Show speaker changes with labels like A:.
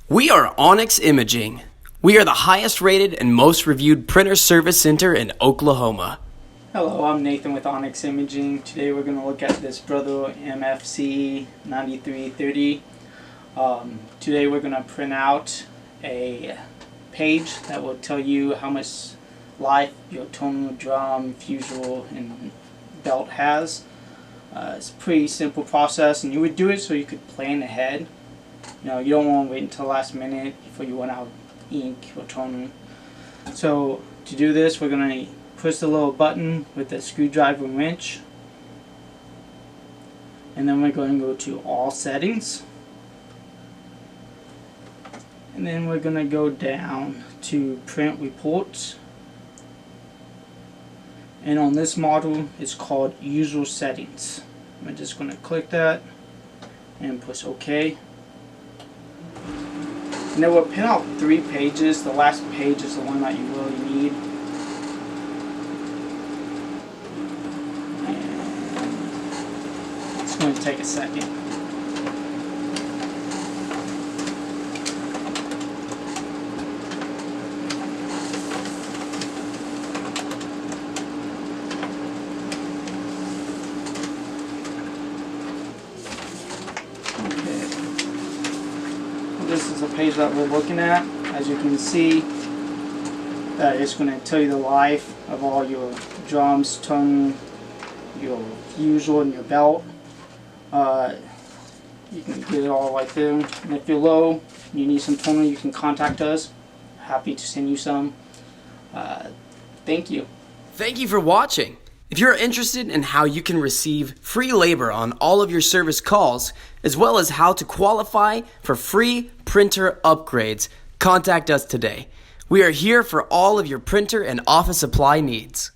A: We are Onyx Imaging. We are the highest rated and most reviewed printer service center in Oklahoma.
B: Hello, I'm Nathan with Onyx Imaging. Today we're going to look at this Brother MFC 9330. Today we're going to print out a page that will tell you how much life your tonal, drum, fusible, and belt has. It's a pretty simple process, and you would do it so you could plan ahead. You know, you don't want to wait until the last minute before you run out ink or toner. So to do this, we're going to push the little button with the screwdriver and wrench, and then we're going to go to all settings, and then we're going to go down to print reports, and on this model it's called usual settings. I'm just going to click that and push OK. And then we'll print out 3 pages. The last page is the one that you really need. And it's going to take a second. This is the page that we're looking at. As you can see, it's going to tell you the life of all your drums, tongue, your fusible, and your belt. You can get it all right there. And if you're low and you need some toner, you can contact us. Happy to send you some. Thank you.
A: Thank you for watching. If you're interested in how you can receive free labor on all of your service calls, as well as how to qualify for free printer upgrades, contact us today. We are here for all of your printer and office supply needs.